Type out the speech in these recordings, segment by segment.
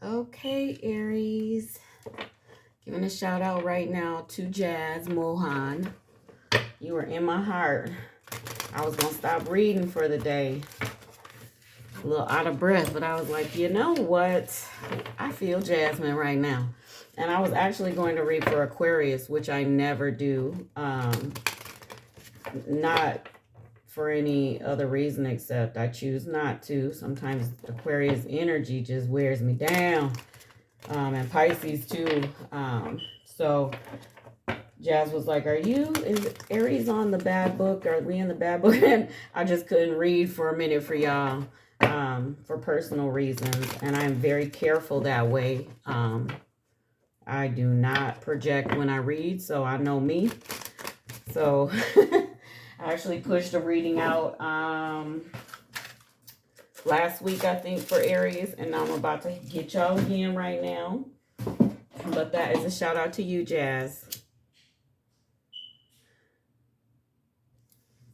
Okay, Aries. Giving a shout out right now to Jazz Mohan. You were in my heart. I was going to stop reading for the day. A little out of breath, but I was like, you know what? I feel Jasmine right now. And I was actually going to read for Aquarius, which I never do. Not for any other reason except I choose not to. Sometimes Aquarius energy just wears me down. And Pisces too. So Jazz was like, is Aries on the bad book? Are we in the bad book? And I just couldn't read for a minute for y'all, for personal reasons. And I'm very careful that way. I do not project when I read, so I know me. So I actually pushed the reading out last week, I think, for Aries. And now I'm about to get y'all again right now. But that is a shout out to you, Jazz.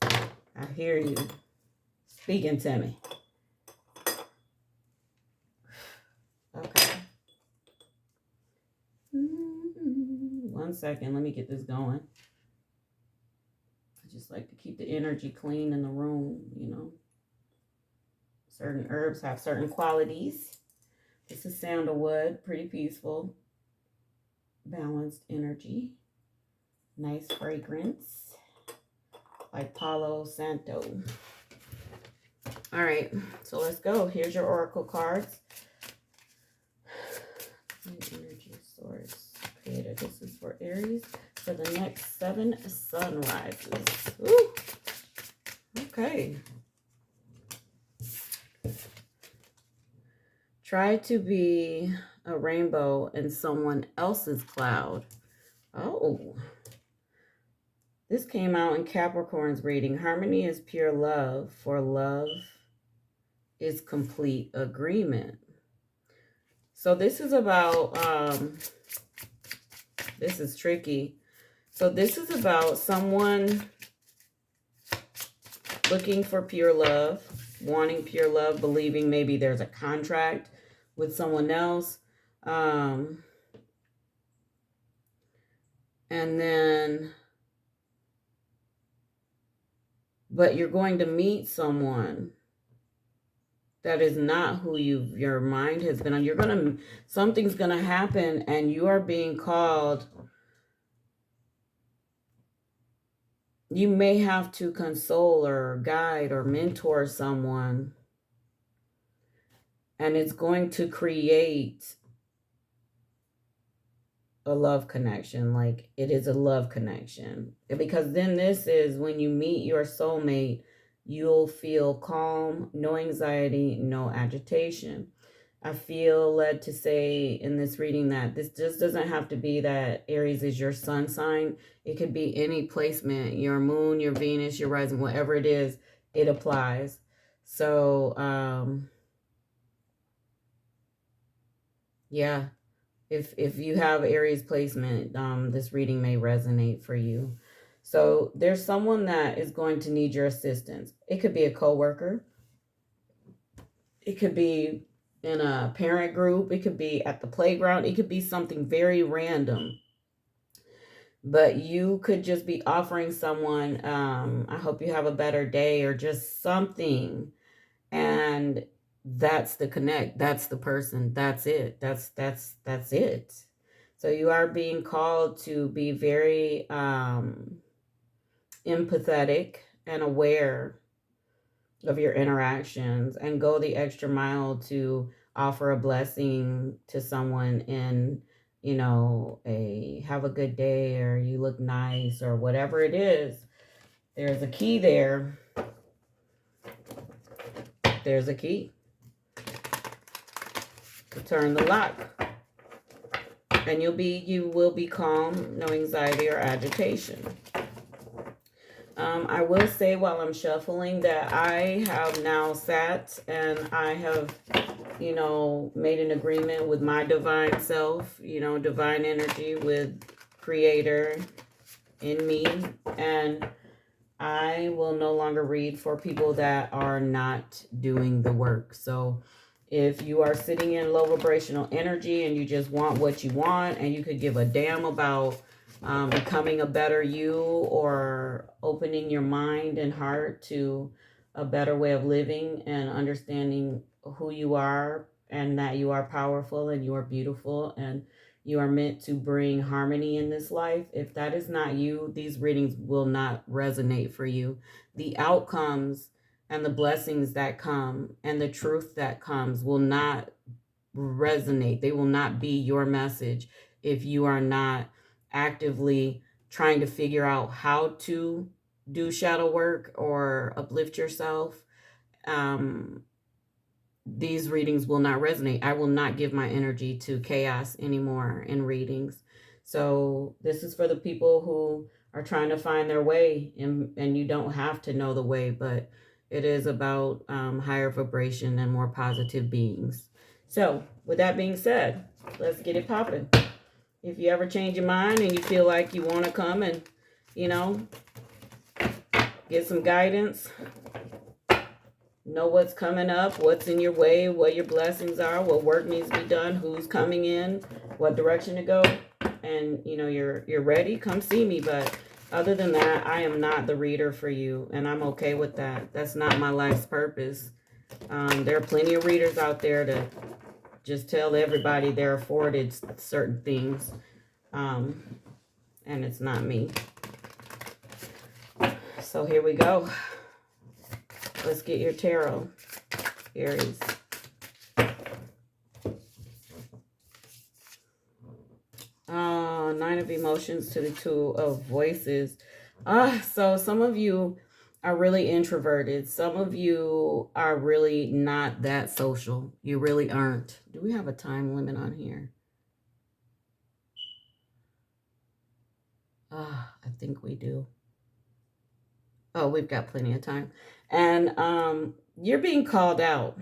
I hear you speaking to me. Okay. 1 second. Let me get this going. I just like to keep the energy clean in the room, you know. Certain herbs have certain qualities. This is sandalwood. Pretty peaceful. Balanced energy. Nice fragrance. Like Palo Santo. All right, so let's go. Here's your oracle cards. Energy source creator. This is for Aries for the next 7 sunrises. Ooh. Okay. Try to be a rainbow in someone else's cloud. Oh. This came out in Capricorn's reading. Harmony is pure love, for love is complete agreement. So this is about, this is tricky. So this is about someone looking for pure love, wanting pure love, believing maybe there's a contract with someone else. And then, but you're going to meet someone that is not who your mind has been on. Something's going to happen and you are being called. You may have to console or guide or mentor someone. And it's going to create a love connection. Like it is a love connection. Because then this is when you meet your soulmate, you'll feel calm, no anxiety, no agitation. I feel led to say in this reading that this just doesn't have to be that Aries is your sun sign. It could be any placement, your moon, your Venus, your rising, whatever it is, it applies. So, yeah, if you have Aries placement, this reading may resonate for you. So there's someone that is going to need your assistance. It could be a coworker. It could be in a parent group. It could be at the playground. It could be something very random. But you could just be offering someone, I hope you have a better day, or just something. And that's the connect. That's the person. That's it. That's it. So you are being called to be very empathetic and aware of your interactions and go the extra mile to offer a blessing to someone in, you know, have a good day, or you look nice, or whatever it is. There's a key there. There's a key to turn the lock. And you will be calm, no anxiety or agitation. I will say while I'm shuffling that I have now sat and I have, you know, made an agreement with my divine self, you know, divine energy with Creator in me. And I will no longer read for people that are not doing the work. So If you are sitting in low vibrational energy and you just want what you want, and you could give a damn about becoming a better you, or opening your mind and heart to a better way of living and understanding who you are, and that you are powerful and you are beautiful and you are meant to bring harmony in this life. If that is not you, these readings will not resonate for you. The outcomes and the blessings that come and the truth that comes will not resonate. They will not be your message if you are not actively trying to figure out how to do shadow work or uplift yourself. Um, these readings will not resonate. I will not give my energy to chaos anymore in readings. So this is for the people who are trying to find their way, and you don't have to know the way, but it is about higher vibration and more positive beings. So with that being said, let's get it popping. If you ever change your mind and you feel like you want to come and, you know, get some guidance, know what's coming up, what's in your way, what your blessings are, what work needs to be done, who's coming in, what direction to go, and you know you're ready, come see me. But other than that, I am not the reader for you, and I'm okay with that. That's not my life's purpose. There are plenty of readers out there to just tell everybody they're afforded certain things, and it's not me. So here we go. Let's get your tarot, Aries. Nine of Emotions to the Two of Voices. So some of you are really introverted. Some of you are really not that social. You really aren't. Do we have a time limit on here? I think we do. Oh, we've got plenty of time. And you're being called out.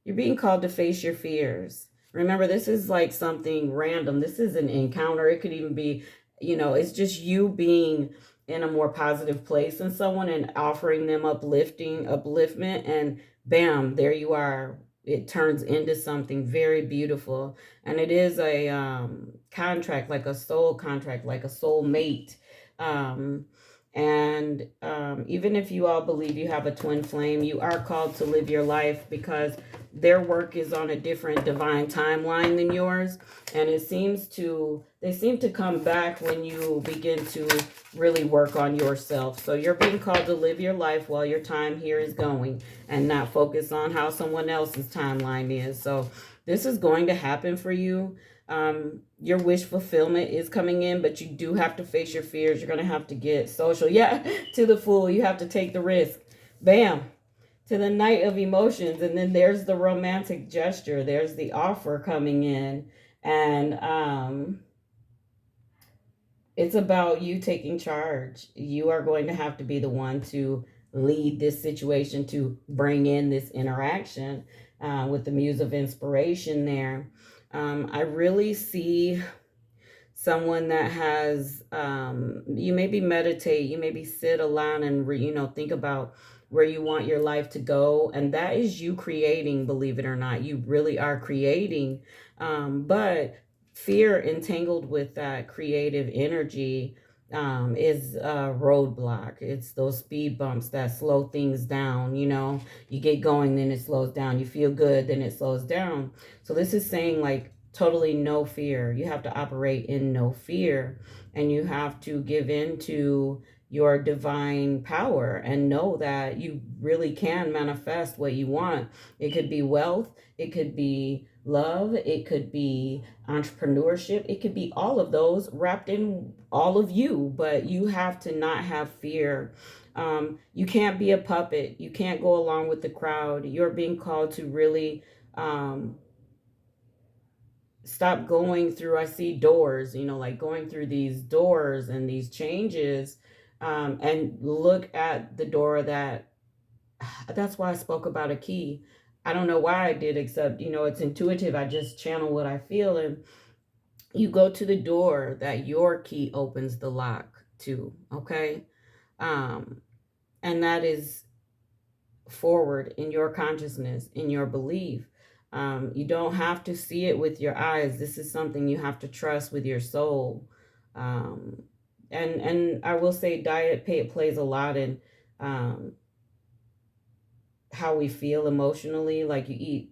You're being called to face your fears. Remember, this is like something random. This is an encounter. It could even be, you know, it's just you being in a more positive place than someone and offering them upliftment. And bam, there you are. It turns into something very beautiful. And it is a contract, like a soul contract, like a soul mate. And even if you all believe you have a twin flame, you are called to live your life because their work is on a different divine timeline than yours, and they seem to come back when you begin to really work on yourself. So you're being called to live your life while your time here is going, and not focus on how someone else's timeline is. So this is going to happen for you. Your wish fulfillment is coming in, but you do have to face your fears. You're going to have to get social. Yeah, to the Fool. You have to take the risk. Bam. To the Knight of Emotions. And then there's the romantic gesture. There's the offer coming in. And it's about you taking charge. You are going to have to be the one to lead this situation, to bring in this interaction with the Muse of Inspiration there. I really see someone that has, you maybe meditate, you maybe sit alone and, think about where you want your life to go. And that is you creating, believe it or not. You really are creating. But fear entangled with that creative energy is a roadblock. It's those speed bumps that slow things down. You get going, then it slows down. You feel good, then it slows down. So this is saying, like, totally no fear. You have to operate in no fear, and you have to give in to your divine power and know that you really can manifest what you want. It could be wealth, it could be love, it could be entrepreneurship, it could be all of those wrapped in all of you. But you have to not have fear. You can't be a puppet. You can't go along with the crowd. You're being called to really stop going through, I see doors, like going through these doors and these changes, and look at the door that's why I spoke about a key. I don't know why I did, except, it's intuitive. I just channel what I feel, and you go to the door that your key opens the lock to, okay? And that is forward in your consciousness, in your belief. You don't have to see it with your eyes. This is something you have to trust with your soul. Um, and I will say plays a lot in um, how we feel emotionally. Like you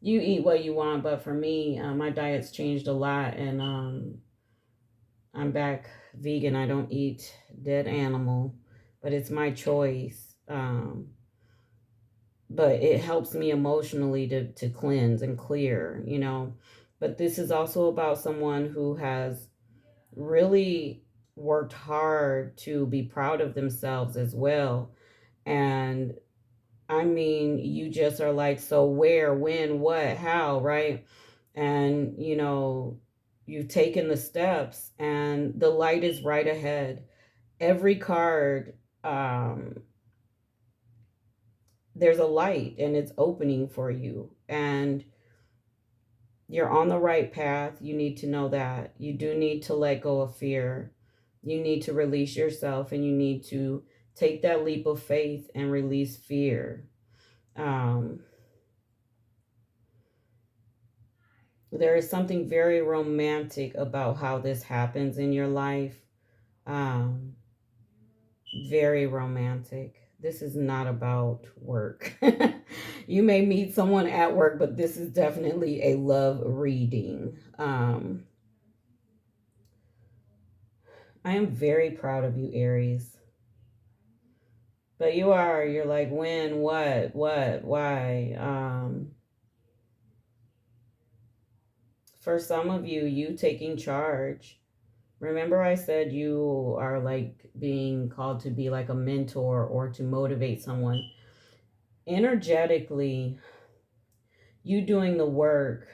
eat what you want, but for me, my diet's changed a lot, and I'm back vegan. I don't eat dead animal, but it's my choice. But it helps me emotionally to cleanse and clear, you know. But this is also about someone who has really worked hard to be proud of themselves as well. And I mean, you just are like, so where, when, what, how, right? And, you know, you've taken the steps and the light is right ahead. Every card, there's a light and it's opening for you. And you're on the right path. You need to know that. You do need to let go of fear. You need to release yourself and you need to take that leap of faith and release fear. Um, there is something very romantic about how this happens in your life. Um, Very romantic. This is not about work. You may meet someone at work, but this is definitely a love reading. I am very proud of you, Aries. But you're like, when, what, why? For some of you, you taking charge. Remember, I said you are like being called to be like a mentor or to motivate someone. Energetically, you doing the work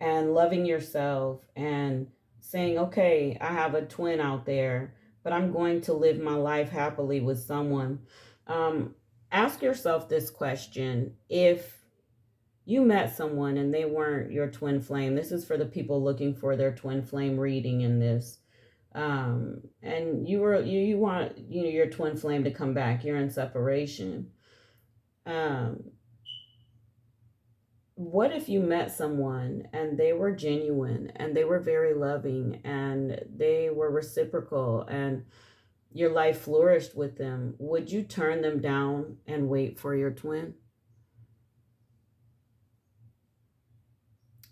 and loving yourself and saying, okay, I have a twin out there, but I'm going to live my life happily with someone. Um, Ask yourself this question. If you met someone and they weren't your twin flame, this is for the people looking for their twin flame reading in this. And you want, you know, your twin flame to come back. You're in separation. Um, what if you met someone and they were genuine and they were very loving and they were reciprocal and your life flourished with them? Would you turn them down and wait for your twin?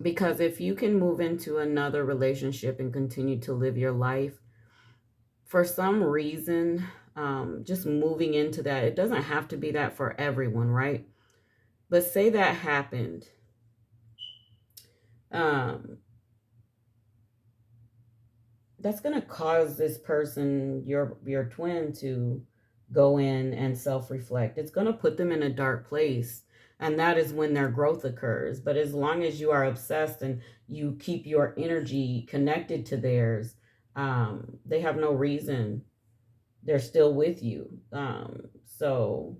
Because if you can move into another relationship and continue to live your life, for some reason, just moving into that, it doesn't have to be that for everyone, right? But say that happened. Um, that's going to cause this person, your twin, to go in and self-reflect. It's going to put them in a dark place, and that is when their growth occurs. But as long as you are obsessed and you keep your energy connected to theirs, they have no reason. They're still with you. So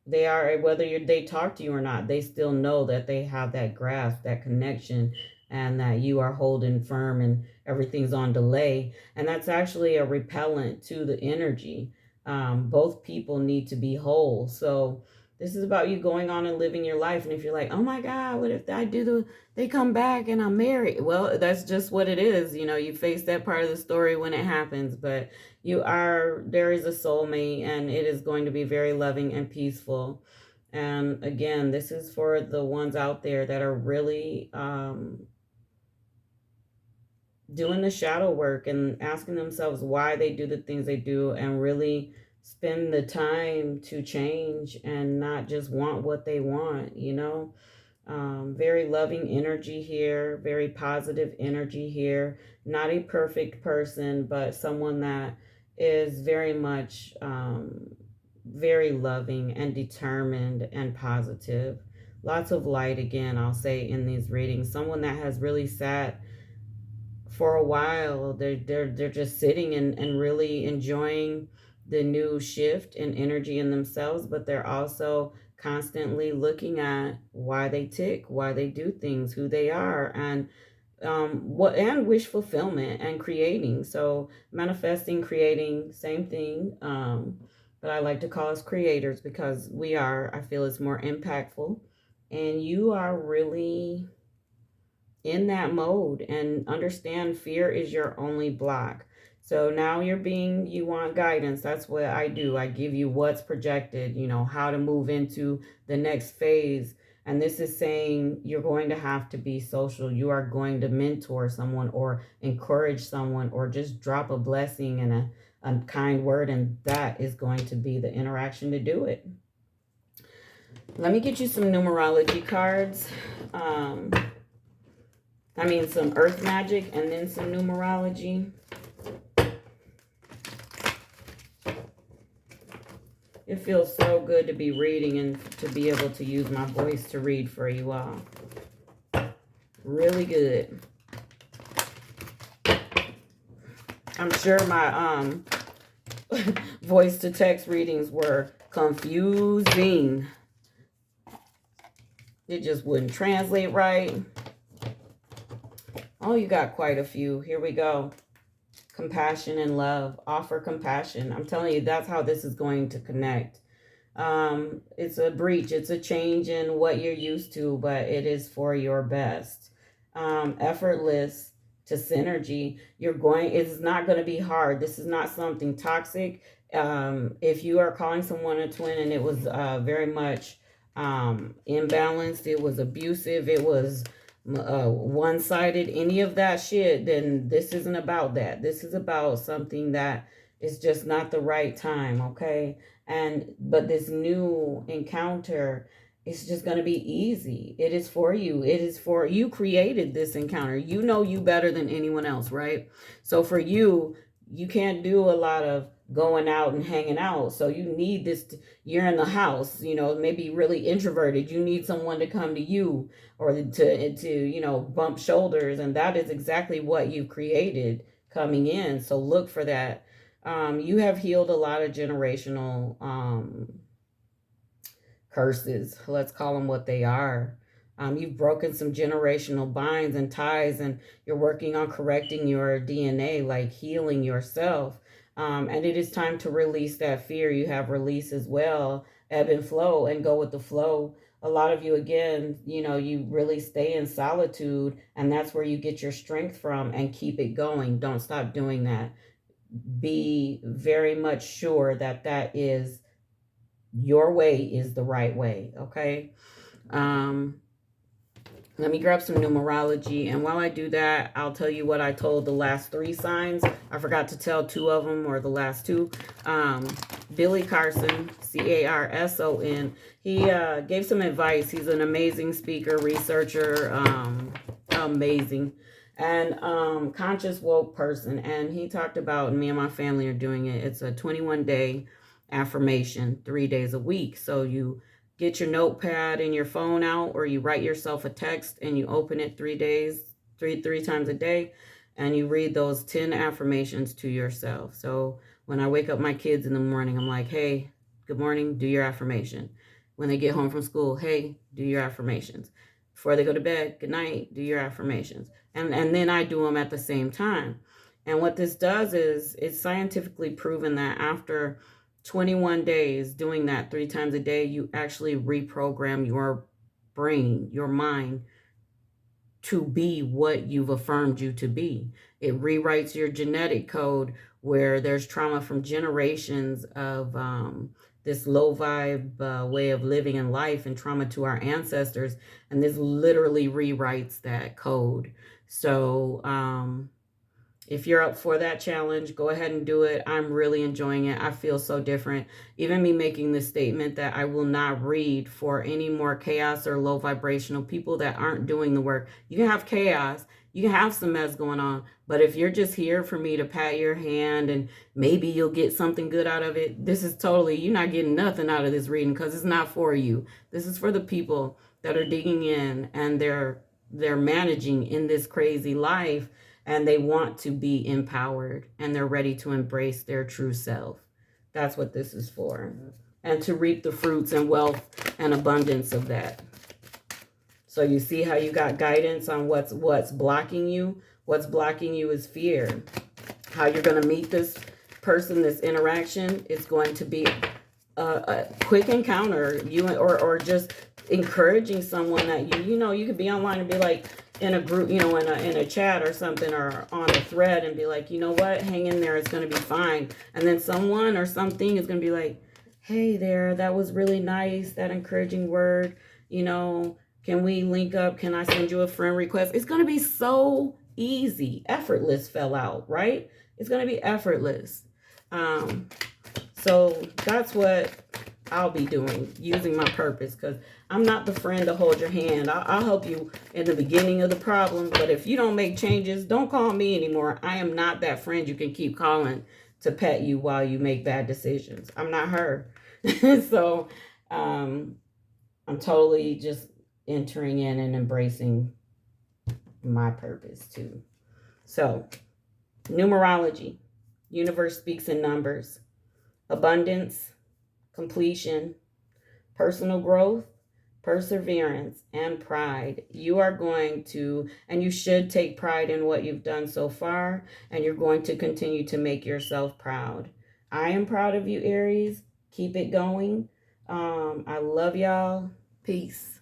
they are, whether they talk to you or not, they still know that they have that grasp, that connection, and that you are holding firm and everything's on delay. And that's actually a repellent to the energy. Both people need to be whole. So this is about you going on and living your life. And if you're like, oh my God, what if they come back and I'm married? Well, that's just what it is. You know, you face that part of the story when it happens, but there is a soulmate and it is going to be very loving and peaceful. And again, this is for the ones out there that are really doing the shadow work and asking themselves why they do the things they do and really spend the time to change and not just want what they want, you know. Very loving energy here, very positive energy here. Not a perfect person, but someone that is very much very loving and determined and positive. Lots of light, again, I'll say, in these readings. Someone that has really sat for a while. They're just sitting and really enjoying the new shift in energy in themselves, but they're also constantly looking at why they tick, why they do things, who they are, and what and wish fulfillment and creating. So manifesting, creating, same thing. But I like to call us creators because we are, I feel it's more impactful. and you are really in that mode, and understand fear is your only block. So now you want guidance. That's what I do. I give you what's projected, how to move into the next phase. And this is saying you're going to have to be social. You are going to mentor someone or encourage someone or just drop a blessing and a kind word. And that is going to be the interaction to do it. Let me get you some numerology cards. Some earth magic and then some numerology. It feels so good to be reading and to be able to use my voice to read for you all. Really good. I'm sure my voice to text readings were confusing. It just wouldn't translate right. Oh, you got quite a few. Here we go. Compassion and love. Offer compassion. I'm telling you, that's how this is going to connect. It's a breach. It's a change in what you're used to, but it is for your best. Effortless to synergy. It's not going to be hard. This is not something toxic. If you are calling someone a twin and it was very much imbalanced, it was abusive, it was one-sided, any of that shit, then this isn't about that. This is about something that is just not the right time, okay? But this new encounter is just going to be easy. It is for you. You created this encounter. You know you better than anyone else, right? So for you, you can't do a lot of going out and hanging out. So you need you're in the house, maybe really introverted. You need someone to come to you or to bump shoulders. And that is exactly what you created coming in. So look for that. You have healed a lot of generational curses. Let's call them what they are. You've broken some generational binds and ties, and you're working on correcting your DNA, like healing yourself. And it is time to release that fear. You have release as well, ebb and flow, and go with the flow. A lot of you, again, you really stay in solitude, and that's where you get your strength from, and keep it going. Don't stop doing that. Be very much sure that is your way is the right way, okay? Let me grab some numerology, and while I do that, I'll tell you what I told the last 3 signs. I forgot to tell 2 of them, or the last 2. Billy Carson, Carson, he gave some advice. He's an amazing speaker, researcher, amazing, and conscious woke person. And he talked about, and me and my family are doing it, it's a 21-day affirmation, 3 days a week. So you get your notepad and your phone out, or you write yourself a text and you open it 3 times a day, and you read those 10 affirmations to yourself. So when I wake up my kids in the morning, I'm like, hey, good morning, do your affirmation. When they get home from school, hey, do your affirmations. Before they go to bed, good night, do your affirmations. And then I do them at the same time. And what this does is, it's scientifically proven that after 21 days doing that 3 times a day, you actually reprogram your brain, your mind, to be what you've affirmed you to be. It rewrites your genetic code where there's trauma from generations of this low vibe way of living in life, and trauma to our ancestors. And this literally rewrites that code. So if you're up for that challenge, go ahead and do it. I'm really enjoying it. I feel so different. Even me making the statement that I will not read for any more chaos or low vibrational people that aren't doing the work. You can have chaos. You can have some mess going on. But if you're just here for me to pat your hand and maybe you'll get something good out of it, this is totally, you're not getting nothing out of this reading, because it's not for you. This is for the people that are digging in, and they're managing in this crazy life, and they want to be empowered, and they're ready to embrace their true self. That's what this is for. And to reap the fruits and wealth and abundance of that. So you see how you got guidance on what's blocking you. What's blocking you is fear. How you're going to meet this person, this interaction, is going to be a quick encounter. Or just encouraging someone that you could be online and be like in a group, in a chat or something, or on a thread, and be like, you know what, hang in there, it's going to be fine. And then someone or something is going to be like, hey there, that was really nice, that encouraging word, can we link up? Can I send you a friend request? It's going to be so easy. Effortless fell out, right? It's going to be effortless. So that's what I'll be doing, using my purpose, because I'm not the friend to hold your hand. I'll help you in the beginning of the problem, but if you don't make changes, don't call me anymore. I am not that friend you can keep calling to pet you while you make bad decisions. I'm not her. So I'm totally just entering in and embracing my purpose too. So, numerology. Universe speaks in numbers. Abundance, completion, personal growth, perseverance, and pride. You are going to, and you should take pride in what you've done so far, and you're going to continue to make yourself proud. I am proud of you, Aries. Keep it going. I love y'all. Peace.